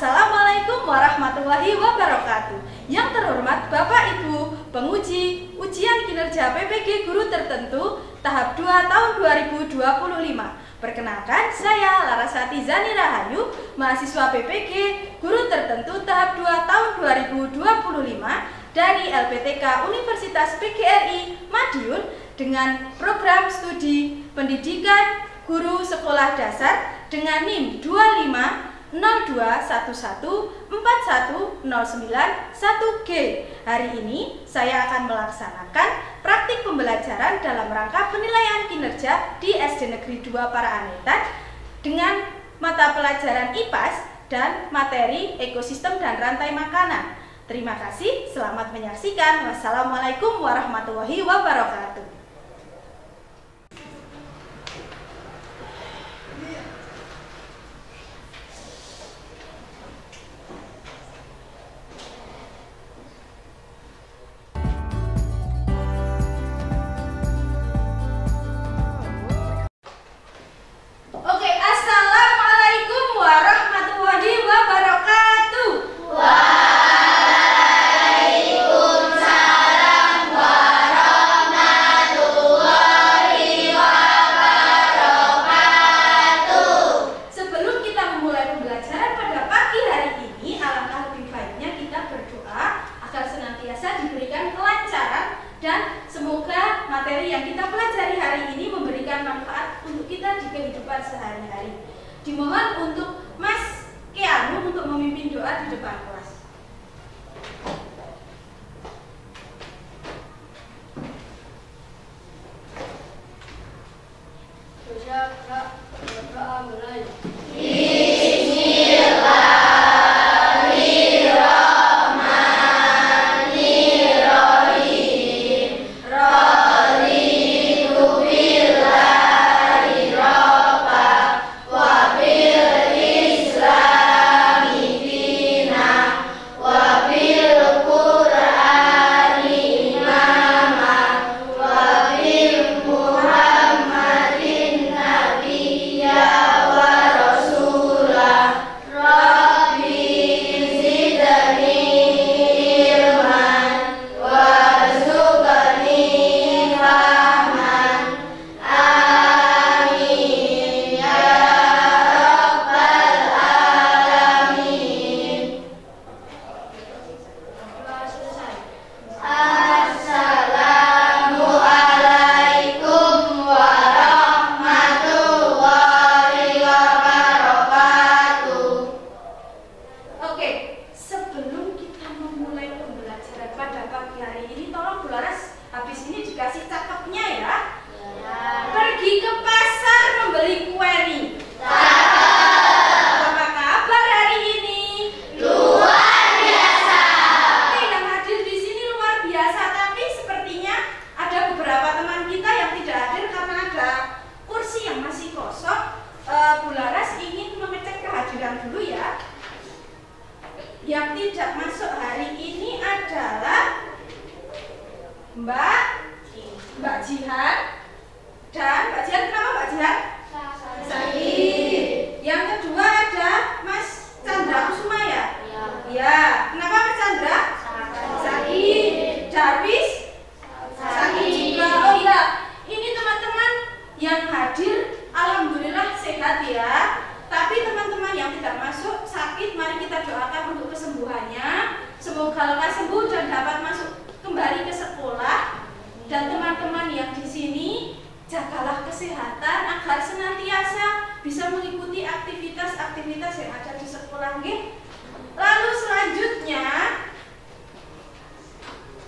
Assalamualaikum warahmatullahi wabarakatuh. Yang terhormat Bapak Ibu penguji ujian kinerja PPG guru tertentu tahap 2 tahun 2025. Perkenalkan, saya Larasati Zani Rahayu, mahasiswa PPG guru tertentu tahap 2 tahun 2025 dari LPTK Universitas PGRI Madiun dengan program studi pendidikan guru sekolah dasar dengan NIM 25021414109-1G. Hari ini saya akan melaksanakan praktik pembelajaran dalam rangka penilaian kinerja di SD Negeri 2 Paraanitan dengan mata pelajaran IPAS dan materi ekosistem dan rantai makanan. Terima kasih, selamat menyaksikan. Wassalamualaikum warahmatullahi wabarakatuh. Dan semoga materi yang kita pelajari hari ini memberikan manfaat untuk kita di kehidupan sehari-hari. Dimohon untuk Mas Keanu untuk memimpin doa di depan kelas. Doa mulai. Yang tidak masuk hari ini adalah Mbak Jihan dan Mbak Jihan, kenapa Mbak Jihan? Said. Yang kedua ada Mas Chandra Kusuma ya? Ya. Kenapa Mas Chandra? Said. Darwis? Said juga. Oh iya, ini teman-teman yang hadir alhamdulillah sehat ya. Tapi teman-teman yang tidak masuk sakit, mari kita doakan untuk kesembuhannya. Semoga lekas sembuh dan dapat masuk kembali ke sekolah. Dan teman-teman yang di sini jagalah kesehatan agar senantiasa bisa mengikuti aktivitas-aktivitas yang ada di sekolah. Lalu selanjutnya,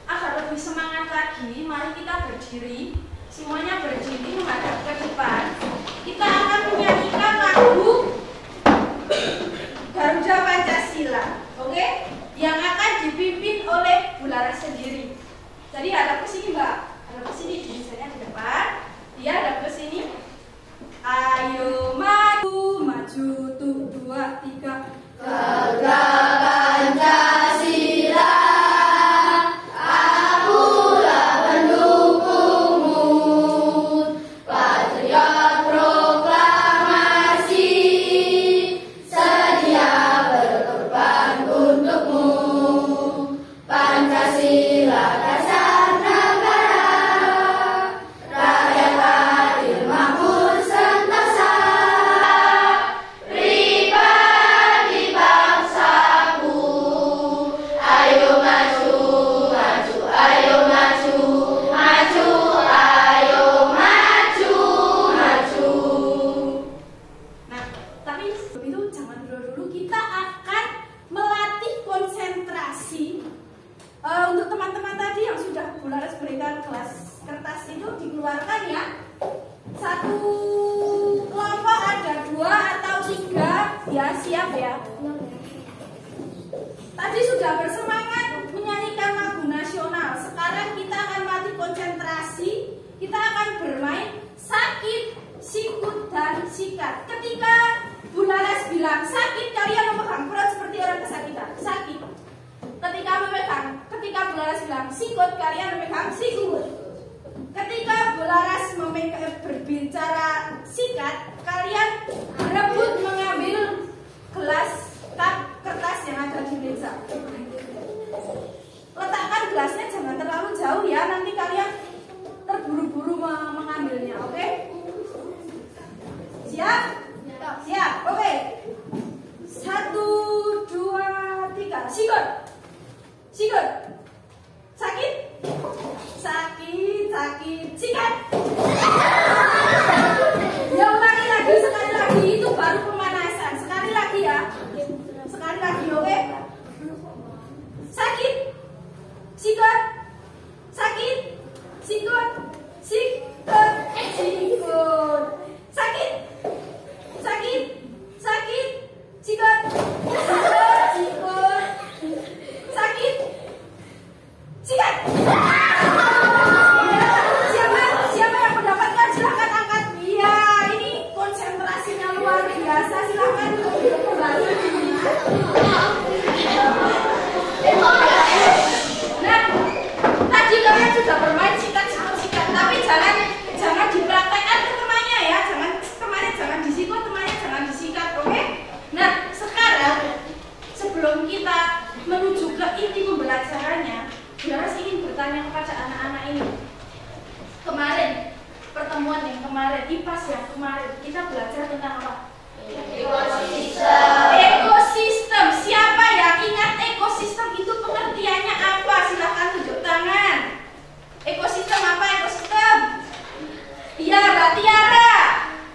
agar lebih semangat lagi, mari kita berdiri. Semuanya berdiri menghadap ke depan. Kita akan menyanyikan lagu Garuda Pancasila, oke? Yang akan dipimpin oleh Bu Laras sendiri. Jadi hadap ke sini, Mbak. Hadap ke sini, misalnya di depan. Dia hadap ke sini. Ayo maju, maju tuh 2, 3. Garuda Pancasila, akulah pendukungmu. Patriot proklamasi. Itu jangan dulu, kita akan melatih konsentrasi. Untuk teman-teman tadi yang sudah Bu Laras berikan kelas kertas itu dikeluarkan ya. Satu kelompok ada 2 atau 3 ya, siap ya. Tadi sudah bersemangat menyanyikan lagu nasional. Sekarang kita akan melatih konsentrasi. Kita akan bermain sakit, sikut, dan sikat. Ketika Bu Laras bilang sakit, kalian memegang perut seperti orang kesakitan. Sakit. Ketika Bu Laras bilang sikut, kalian memegang sikut. Ketika Bu Laras berbicara sikat, kalian berebut mengambil gelas kertas yang ada di meja. Letakkan gelasnya jangan terlalu jauh ya, nanti kalian terburu-buru mengambilnya, oke? Siap? Siap, oke. 1, 2, 3, sikut. Sikut. Sakit. Sakit, sikat. Ya ulangi lagi, sekali lagi, itu baru pemanasan. Sekali lagi ya. Sekali lagi, oke? Sakit. Sikut. Sakit. Sikut. Sikut. Sikut. Sakit. Sakit. Sakit. Sikut. Sikut. Sakit. Sikat. Siapa yang mendapatkan silakan angkat. Iya, ini konsentrasinya luar biasa. Silakan kembali. Nah, tadi kalian sudah bermain sikat, tapi jangan dipraktekkan ke temannya ya. Jangan disikut, temannya jangan disikat, oke? Nah, sekarang sebelum kita menuju ke inti pembelajarannya, Bu Laras ingin bertanya kepada anak-anak ini. Kemarin, pertemuan yang kemarin, IPAS yang kemarin, kita belajar tentang apa? Ekosistem. Ekosistem. Siapa yang ingat ekosistem itu pengertiannya apa? Silahkan tunjuk tangan. Ekosistem apa ekosistem? Iya, Mbak Tiara.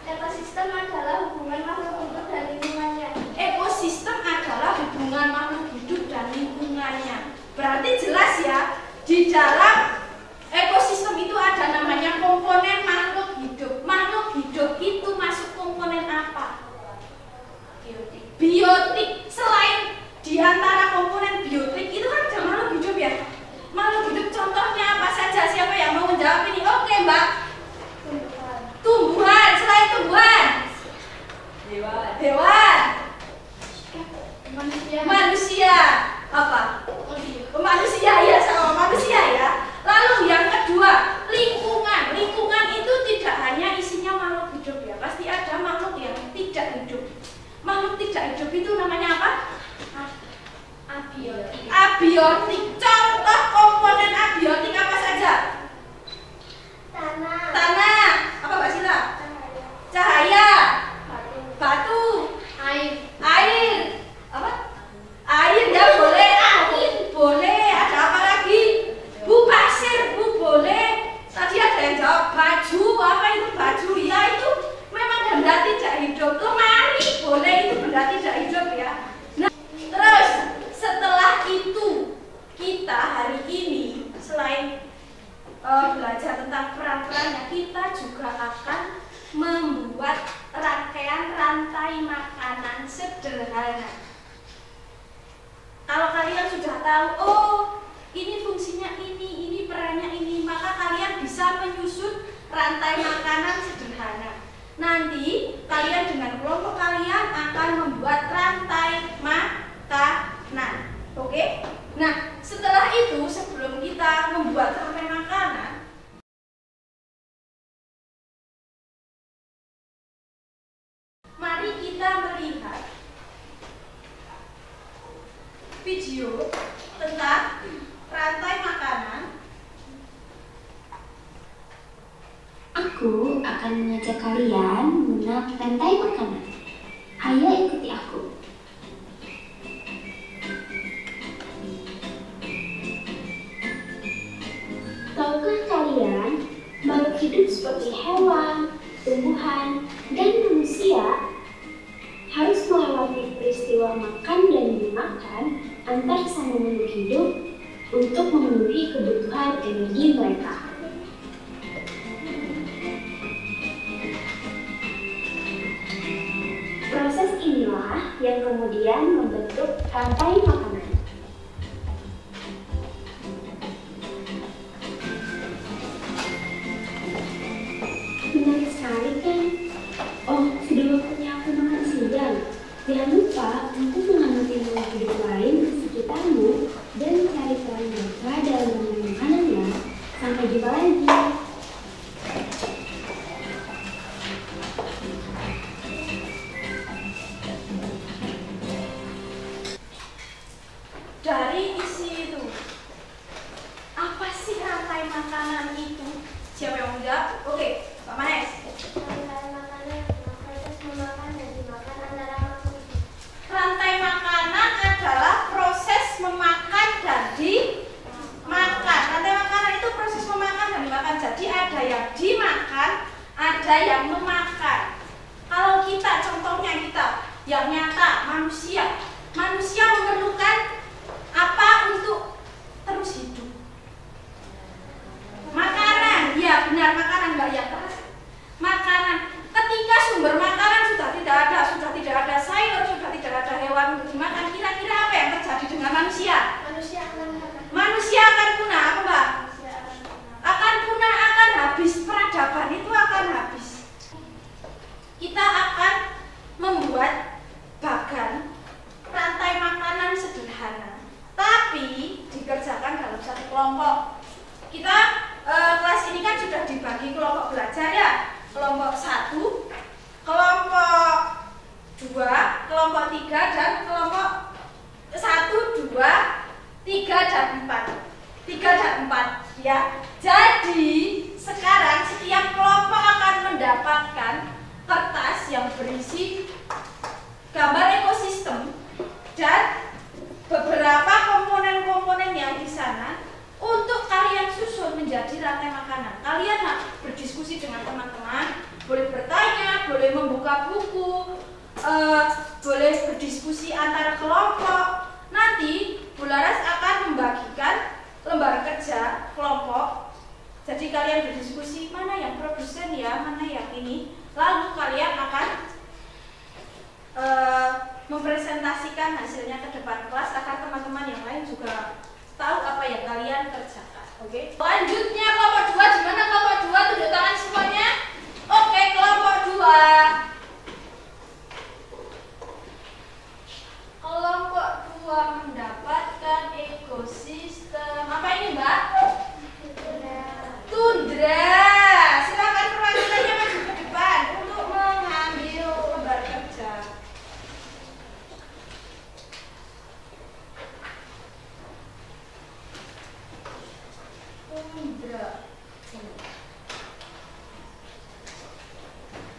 Ekosistem adalah hubungan makhluk hidup dan lingkungannya. Ekosistem adalah hubungan makhluk hidup dan lingkungannya. Berarti jelas ya, di dalam ekosistem itu ada namanya komponen makhluk hidup. Makhluk hidup itu masuk komponen apa? Biotik. Selain di antara komponen biotik itu kan ada makhluk hidup ya. Makhluk hidup contohnya apa saja? Siapa yang mau menjawab ini? Oke, Mbak. Tumbuhan. Selain tumbuhan, hewan. Manusia. Apa? Manusia ya, sama manusia ya. Lalu yang kedua, lingkungan. Lingkungan itu tidak hanya isinya makhluk hidup ya. Pasti ada makhluk yang tidak hidup. Makhluk tidak hidup itu namanya apa? Abiotik. Abiotik. Contoh komponen abiotik apa saja? Tanah. Tanah. Apa Mbak Sila? Cahaya. Batu. Air. Apa? Air ya boleh. Angin boleh. Ada apa lagi? Bu, pasir. Bu, boleh. Tadi ada yang jawab baju. Apa itu baju? Ya itu memang benda tidak hidup. Lemari boleh, itu benda tidak hidup ya. Nah, terus setelah itu kita hari ini selain belajar tentang peran-perannya, kita juga akan membuat rangkaian rantai makanan sederhana. Kalau kalian sudah tahu, oh ini fungsinya ini perannya ini, maka kalian bisa menyusun rantai makanan sederhana. Nanti kalian dengan kelompok kalian akan membuat rantai makanan. Oke? Nah, setelah itu sebelum kita membuat rantai makanan, mari kita melihat video tentang rantai makanan. Aku akan mengajak kalian mengenal rantai makanan. Ayo ikuti aku. Tahukah kalian, makhluk hidup seperti hewan, tumbuhan, dan manusia harus melewati peristiwa makan dan memakan antar sama makhluk hidup untuk memenuhi kebutuhan energi mereka. Proses inilah yang kemudian membentuk rantai makanan. Menarik sekali kan? Oh, sudah waktunya aku makan siang. Jangan lupa untuk mengamati makhluk hidup lain di sekitarmu dan cari peran mereka dalam rantai makanan ya. Sampai jumpa lagi. Dari isi itu, apa sih rantai makanan itu? Siapa yang mau jawab? Oke, Pak Manes. Rantai makanan adalah proses memakan dan dimakan. Rantai makanan itu proses memakan dan dimakan. Jadi ada yang dimakan, ada yang memakan. Kalau kita, contohnya kita, yang nyata, manusia memerlukan apa untuk terus hidup? Makanan, ya benar, makanan Mbak ya. Makanan. Ketika sumber makanan sudah tidak ada sayur, sudah tidak ada hewan untuk dimakan, kira-kira apa yang terjadi dengan manusia? Manusia akan punah, apa Mbak? Akan punah, akan habis, peradaban itu akan habis. Kita akan membuat bagan rantai makanan sederhana, tapi dikerjakan dalam satu kelompok. Kita kelas ini kan sudah dibagi kelompok belajar ya. Kelompok 1, kelompok 2, kelompok 3, dan kelompok 1, 2, 3, dan 4. 3 dan 4 ya. Jadi sekarang setiap kelompok akan mendapatkan kertas yang berisi gambar ekosistem dan beberapa komponen-komponen yang di sana untuk kalian susun menjadi rantai makanan. Kalian berdiskusi dengan teman-teman, boleh bertanya, boleh membuka buku, boleh berdiskusi antara kelompok. Nanti Bu Laras akan membagikan lembar kerja kelompok. Jadi kalian berdiskusi mana yang produsen ya, mana yang ini. Lalu kalian akan mempresentasikan hasilnya ke depan kelas agar teman-teman yang lain juga tahu apa yang kalian kerjakan. Oke. Lanjutnya kelompok 2, gimana kelompok 2? Tunjuk tangan semuanya. Oke, kelompok 2. Kelompok 2 mendapatkan ekosistem apa ini, Mbak? Tundra. Silakan perwakilannya maju ke depan untuk mengambil lembar kerja.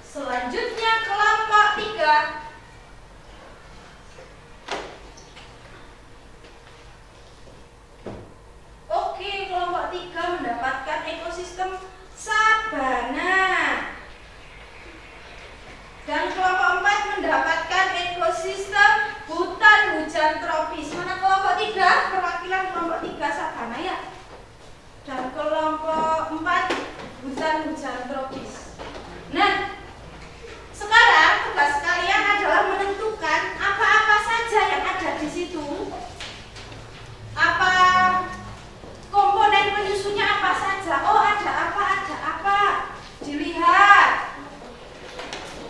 Selanjutnya kelompok 3. Oke, kelompok 3 mendapatkan ekosistem sabana. Dan kelompok 4 mendapatkan ekosistem hutan hujan tropis. Mana kelompok 3? Perwakilan kelompok 3 sabana ya. Dan kelompok 4 hutan hujan tropis. Nah, sekarang tugas kalian adalah menentukan apa-apa saja yang ada di situ. Apa komponen penyusunnya apa saja? Oh, ada apa? Dilihat.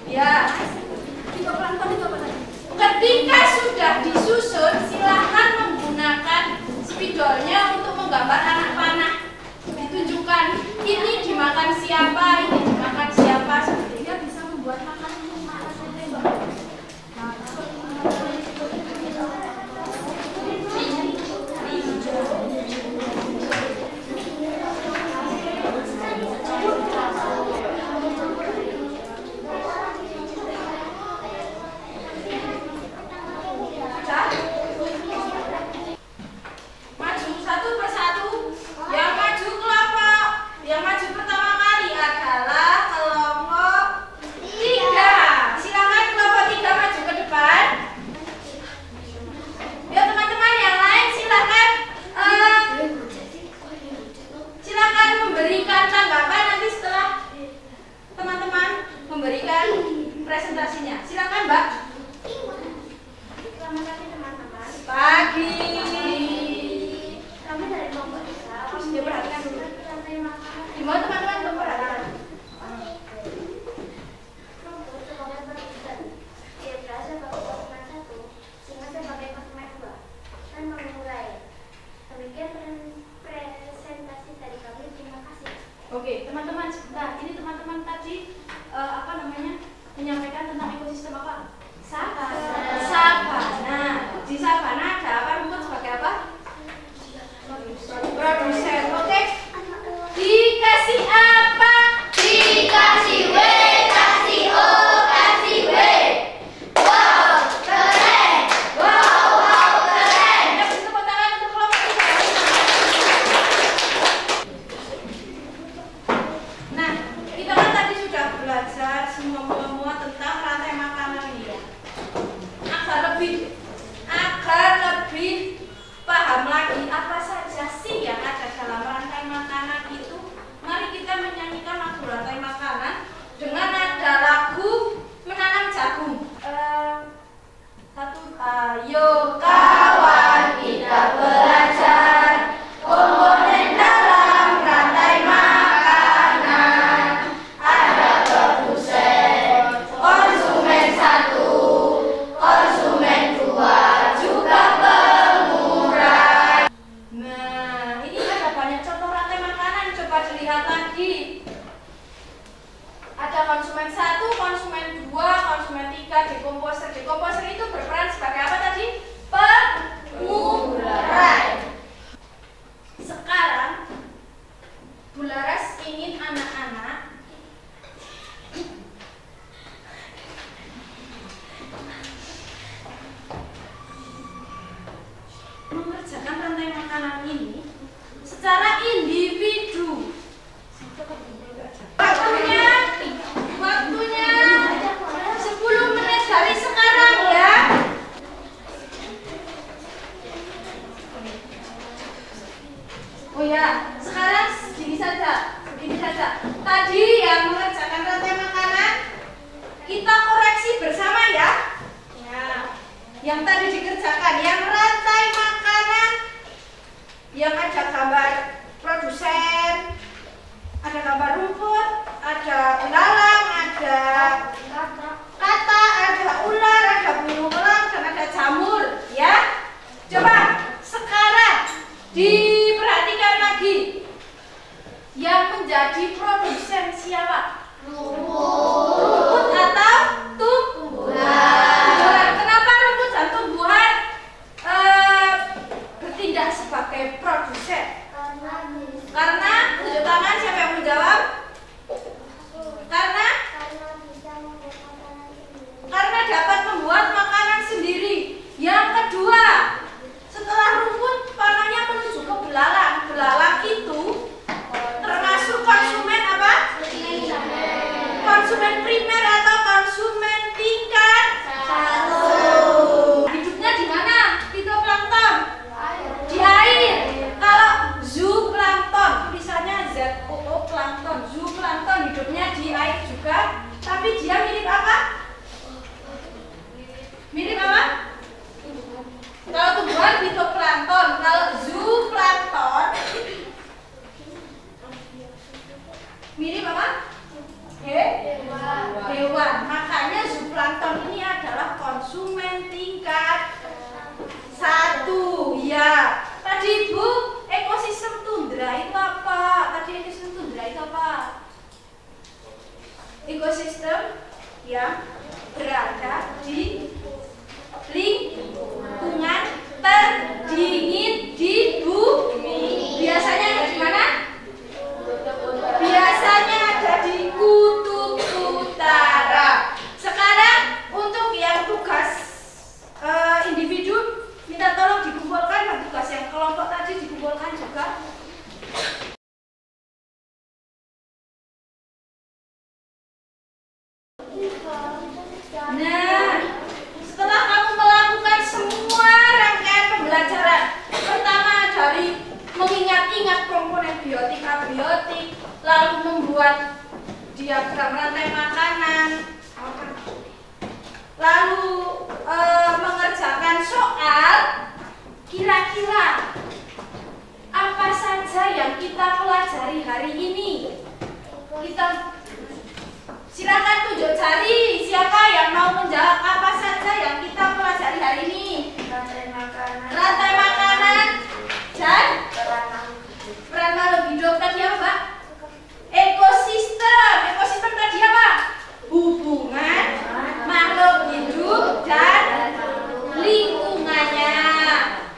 Ya. Ketika sudah disusun, silahkan menggunakan spidolnya untuk menggambar anak panah. Ditunjukkan ini dimakan siapa, ini dimakan siapa, seperti itu bisa membuat makan tembak. Maju satu persatu. Yang maju kelompok, yang maju pertama kali adalah kelompok lebih paham lagi apa saja sih yang ada dalam rantai makanan itu, mari kita menyanyikan lagu rantai makanan dengan nada lagu menanam jagung. Ayo kawan kita belajar komponen dalam rantai makanan. Ada produsen, konsumen satu, konsumen dua, juga pemurah. Nah, ini ada banyak contoh rantai makanan, coba dilihat lagi. Ada konsumen satu, konsumen dua, konsumen tiga, dekomposer. Dekomposer itu berperan sebagai apa tadi? Pemurah. Sekarang Bu Laras ingin anak-anak mengerjakan rantai makanan ini secara individu. Waktunya 10 menit dari sekarang ya. Oh ya, sekarang segini saja. Tadi yang mengerjakan rantai makanan kita koreksi bersama ya. Yang tadi dikerjakan, yang rantai makanan yang ada gambar produsen, ada gambar rumput, ada belalang, ada kata, ada ular, ada burung elang, dan ada jamur ya. Coba sekarang diperhatikan lagi. Yang menjadi produsen siapa? Rumput atau tumbuhan? Kenapa rumput dan tumbuhan bertindak sebagai produsen? Karena tunjuk tangan, siapa yang menjawab? Karena dapat membuat makanan sendiri. Yang kedua, setelah rumput panahnya menuju ke belalang. Belalang itu termasuk konsumen apa? Konsumen primer atau konsumen tingkat satu. Hidupnya di mana? Fitoplankton. Di air. Kalau zooplankton, tulisannya zooplankton. Zooplankton hidupnya di air juga, tapi dia mirip apa? Mirip apa? Kalau tumbuhan fitoplankton, kalau zooplankton mirip apa? Hewan. Makanya zooplankton ini adalah konsumen tingkat satu. Ya. Tadi Ibu, ekosistem tundra itu apa? Ekosistem yang berada di lingkungan terdingin di bumi. Biasanya ada di mana? Biasanya ada di kutub utara. Sekarang untuk yang tugas individu, minta tolong dikumpulkan, dan tugas yang kelompok tadi dikumpulkan juga. Nah, setelah kamu melakukan semua rangkaian pembelajaran, pertama dari mengingat-ingat komponen biotik, abiotik, lalu membuat diagram rantai makanan, lalu mengerjakan soal, kira-kira apa saja yang kita pelajari hari ini? Silakan tunjuk jari siapa yang mau menjawab apa saja yang kita pelajari hari ini. Rantai makanan dan peran makhluk hidup tadi apa, Mbak? Ekosistem tadi apa? Hubungan makhluk hidup dan lingkungannya.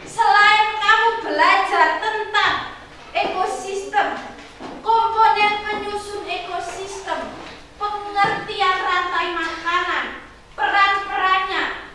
Selain kamu belajar tentang ekosistem, komponen penyusun ekosistem, pengertian rantai makanan, peran-perannya,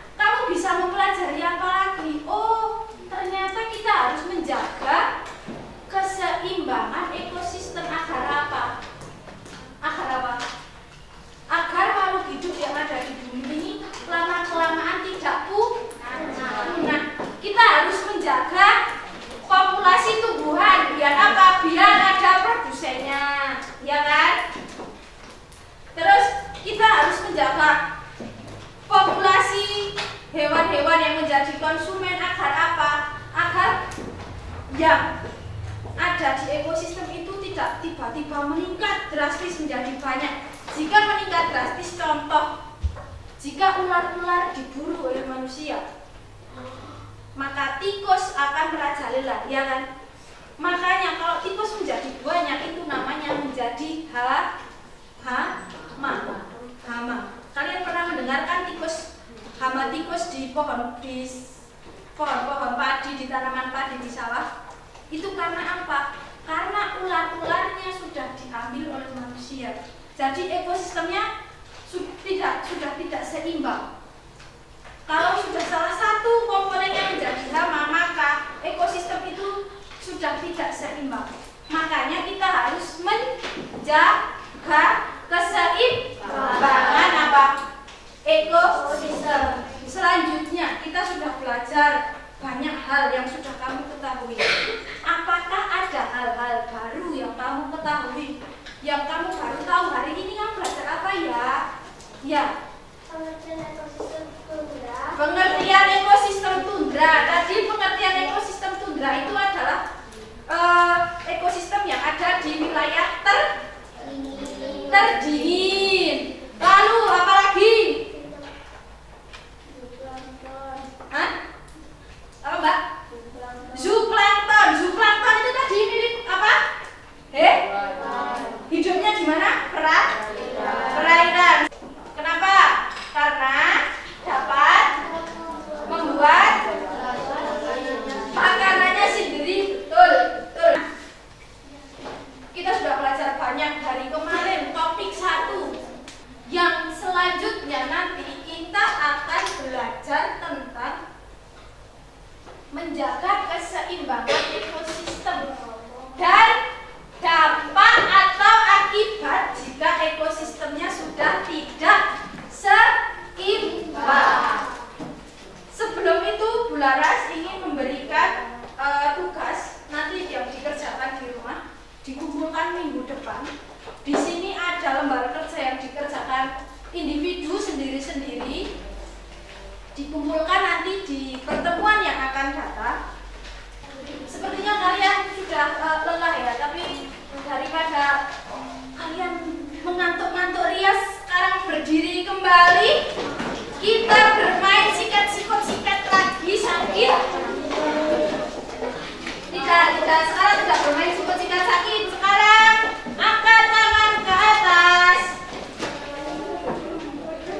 konsumen agar apa? Agar yang ada di ekosistem itu tidak tiba-tiba meningkat drastis menjadi banyak. Jika meningkat drastis, contoh, jika ular-ular diburu oleh manusia, maka tikus akan merajalela, ya kan? Makanya kalau tikus menjadi banyak itu namanya menjadi hama. Kalian pernah mendengarkan hama tikus di pohon-pohon padi, di tanaman padi di sawah? Itu karena apa? Karena ular-ularnya sudah diambil oleh manusia. Jadi ekosistemnya sudah tidak seimbang. Kalau sudah salah satu komponennya menjadi hama, maka ekosistem itu sudah tidak seimbang. Makanya kita harus menjaga keseimbangan apa? Ekosistem. Selanjutnya kita sudah belajar banyak hal yang sudah kamu ketahui. Apakah ada hal-hal baru yang kamu ketahui? Yang kamu baru tahu hari ini kamu belajar apa ya? Ya. Pengertian ekosistem tundra. Pengertian ekosistem tundra. Tadi pengertian ekosistem tundra itu adalah ekosistem yang ada di wilayah terdingin. Lalu apa lagi? Hah? Apa Mbak? Zooplankton. Zooplankton itu tadi mirip apa? Hidupnya di mana? Perairan. Kenapa? Karena dapat membuat makanannya sendiri. Betul. Kita sudah belajar banyak dari kemarin topik 1. Yang selanjutnya nanti kita akan belajar tentang menjaga keseimbangan ekosistem dan dampak atau akibat jika ekosistemnya sudah tidak seimbang. Sebelum itu Bu Laras ingin memberikan tugas nanti yang dikerjakan di rumah, dikumpulkan minggu depan. Di sini ada lembar kerja yang dikerjakan individu sendiri-sendiri, dikumpulkan nanti di pertemuan yang akan datang. Sepertinya kalian sudah lelah ya, tapi daripada kalian mengantuk-ngantuk rias, sekarang berdiri kembali. Kita bermain sikat-sikat lagi sakit. Tidak, sekarang tidak bermain sikat-sikat sakit. Sekarang angkat tangan ke atas.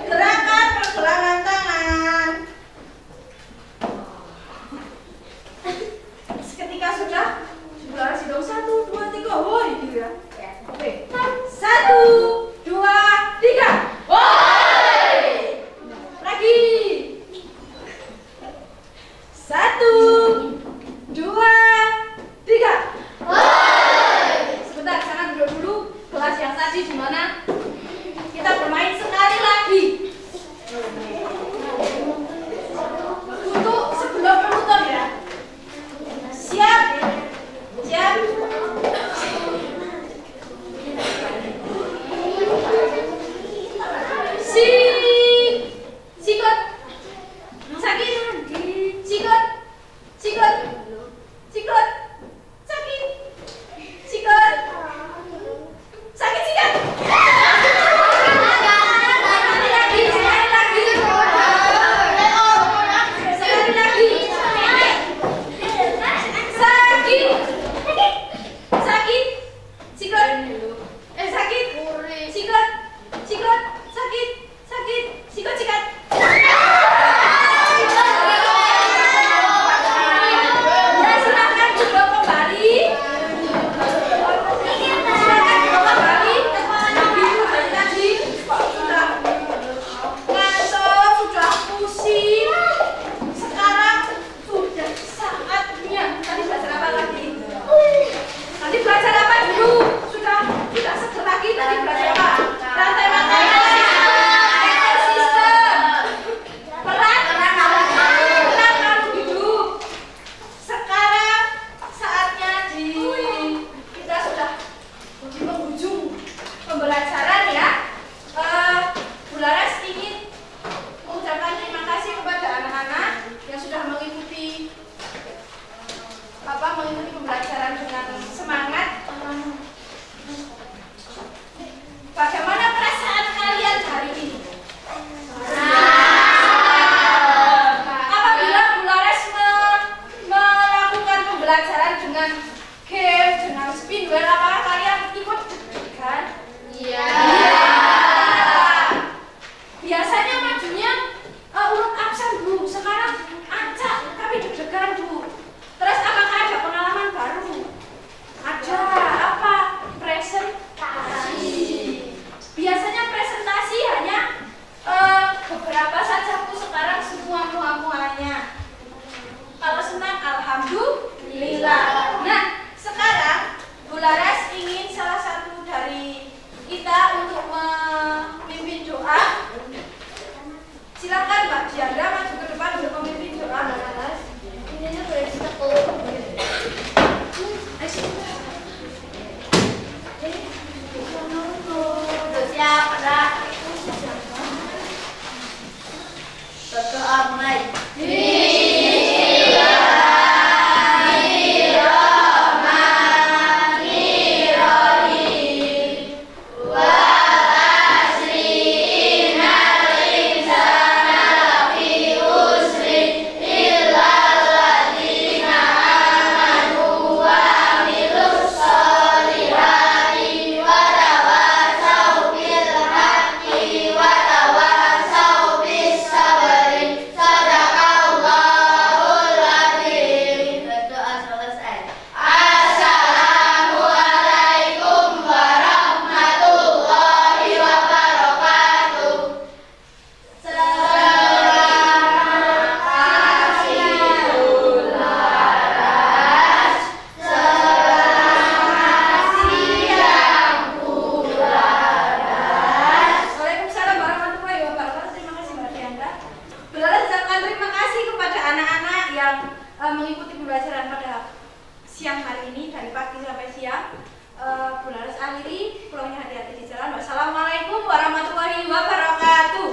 Gerakan pergelangan tangan. Seketika sudah, sebelah sidong 1, 2, 3, woi gitu ya. Oke, 1, 2, 3, woi. Lagi. yang mengikuti pembelajaran pada siang hari ini dari pagi sampai siang. Bu Laras akhiri, pulangnya hati-hati di jalan. Wassalamualaikum warahmatullahi wabarakatuh.